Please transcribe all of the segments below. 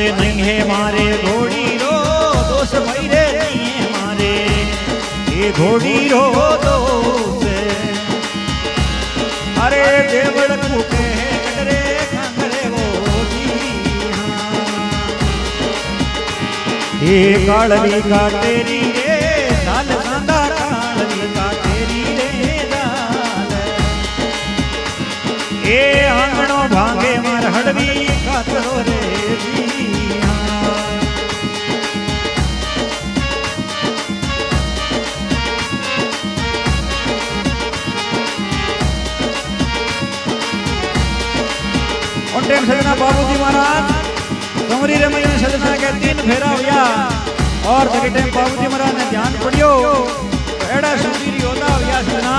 अरे नहीं है मारे घोड़ी रो दोष भाई रे नहीं है मारे ये घोड़ी रो दोष अरे देवड़ कुके कटरे खंगरे वो ये कालवी का तेरी रे डाल सांदा कालवी का तेरी रे डाल ए आंगणो भांगे मार हड़वी कातरो रे और टाइम सजना बाबूजी महाराज कमरी रे महीने सजना के 3 फेरा हुआ और जगह टाइम बाबूजी महाराज ने ध्यान पड़ियो एड़ा सुंदरी होता हुआ सजना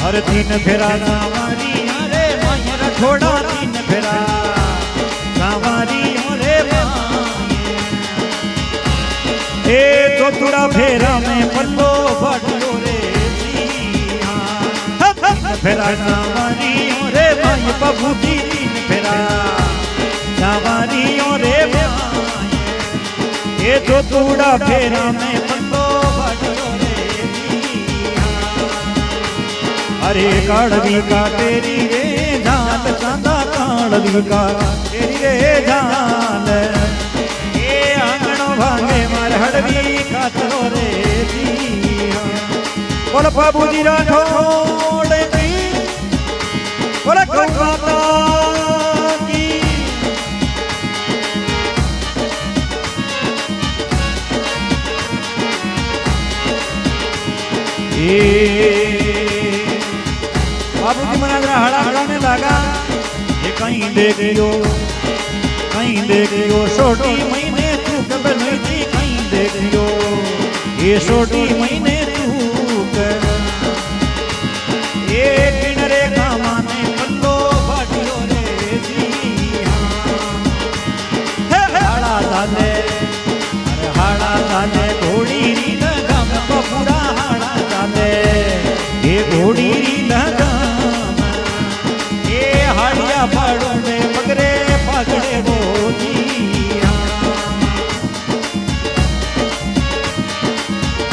और 3 फेरा सावारी रे मायरा छोड़ा 3 फेरा सावारी रे ए तो तुड़ा फेरा में पल्लो बटलो रे फेरा सावारी रे माय बाबूजी फेरा सावारियों रे ये तो तूड़ा फेरा में पल्लो बटलो रे अरे काड़वी का तेरी रे जान चांदा काड़वी का तेरी रे जान ये आंगणों भांगे मार हड़वी का तरो रे बोल बाबूजी राठौड़ की बोल गौमाता बाबूजी महाराज हड़ा हड़ाने लगा ये कहीं देखियो छोटी महीने तू कब नहीं थी कहीं देखियो ये छोटी महीने तू ये किनरे कामाने पल्लो बाटियो रे हाड़ा दादे अरे हाड़ा दादे घोड़ी री लगाम पूरा हाड़ा दादे ये घोड़ी री लगाम ये हाड़िया फाड़ो में मगरे पकड़े वो जी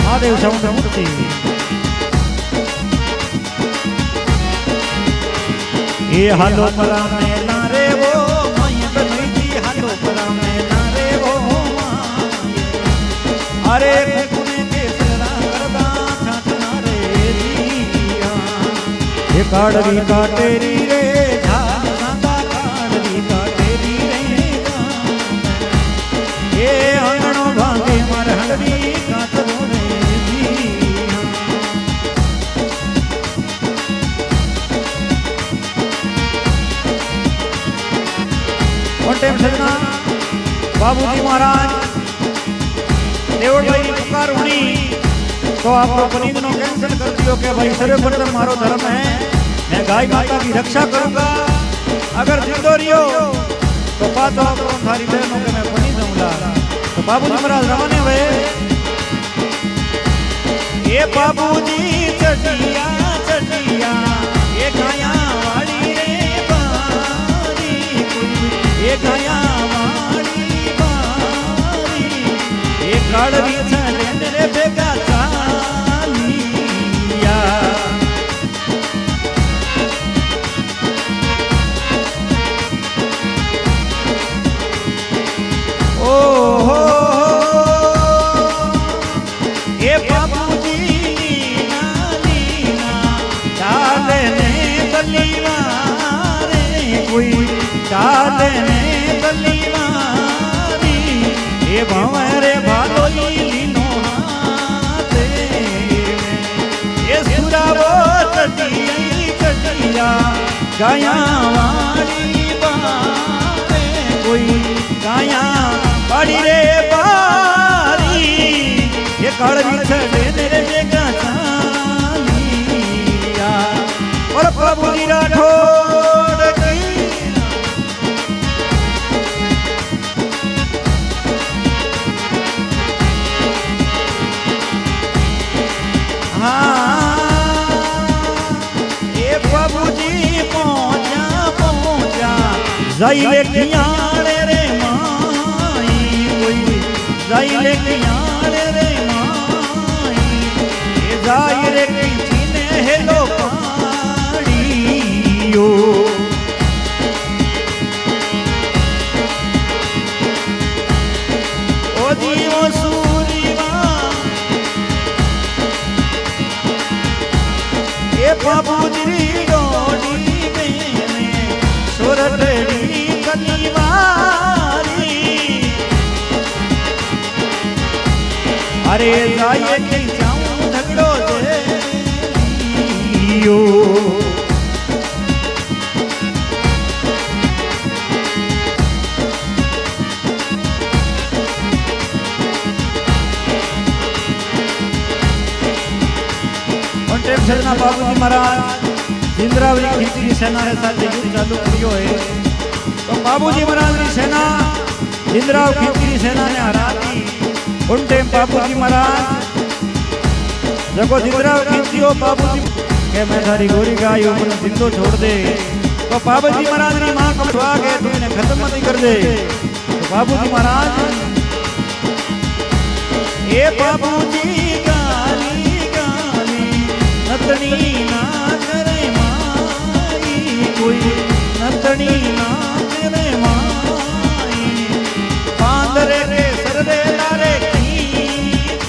महादेव समुद्र मूर्ति ये हालो परा में नारे वो माये बनी जी हालो परा में नारे वो अरे कुने केसरा करदा छाटना रे जिया ये काड़वी का तेरी रे झाल सांदा काड़वी का तेरी रे ये आंगणों भांगे मार हड़वी का तरो रे और टाइम सजना बाबूजी महाराज देवड़ भाई पुकार हुई तो आप पनीत नो कैंसिल कर दियो कि भाई सर्वप्रथम मारो धर्म है मैं गाय माता की रक्षा करूंगा अगर जिंदो रियो तो पाँच आप थारी बहनों के मैं पनी दूंगा तो बाबूजी महाराज रवाने हुए ये बाबूजी चटिया चटिया ये गाया वाली रे बारी ये गाया वाली बारी ये काड़वी चले तेरे बेगा चालिया ओ हो ये बाबूजी नीना डालने बलिवा रे कोई डालने बलिवा रे ये भंवरे भालोई लीनो हाथे ये सुरावो चटिया गाया वाली बारे कोई गाया बाड़ी रे बारी ये काड़वी छड़े तेरे बेगा चालिया और बाबूजी राठौड़ की ये बाबूजी पहुंचा जाई रे खियाड़े रे मां जाई ले कियाड़ रे माई ये जाई रे किचने हेलो पाड़ियो ओ दीवो सूरीवा ये बाबूजी डोडी में सुरटड़ी कलीवारी अरे जाइए कि जाऊं झगड़ो दे सजना बाबूजी महाराज इंद्रावली खींची सेना के साथ युद्ध चालू करियो है तो बाबूजी महाराज की सेना इंद्राव खींची सेना ने हरा दी उन टाइम बाबूजी महाराज जब इंद्राव खींची हो बाबूजी के मैं थारी गोरी गाय हूं मुझे जिंदो छोड़ दे तो बाबूजी महाराज ने मां कमवा के तुमने खत्म मत कर दे तो बाबूजी महाराज ए बाबूजी नतनी ना करे माई कोई नतनी ना करे माई पांदरे रे सरदे लारे किया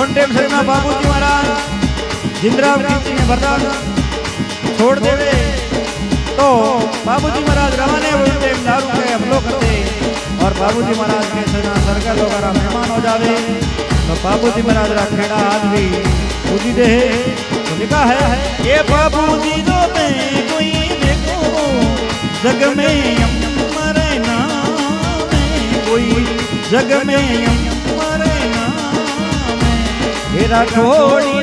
उन टाइम सरना बाबूजी महाराज जिंद्राव खींची ने बरदान छोड़ देवे तो बाबूजी महाराज रवाने हुए टाइम दारू के हमलो करते और बाबूजी महाराज के सेना सर्कल वगैरह मेहमान हो जावे तो बाबूजी महाराज रा खेड़ा आदमी पूजी दे तो लिखा है ये बाबूजी जो मैं कोई देखो जग में मरे ना कोई जग में मरे ना हेरा छोड़ी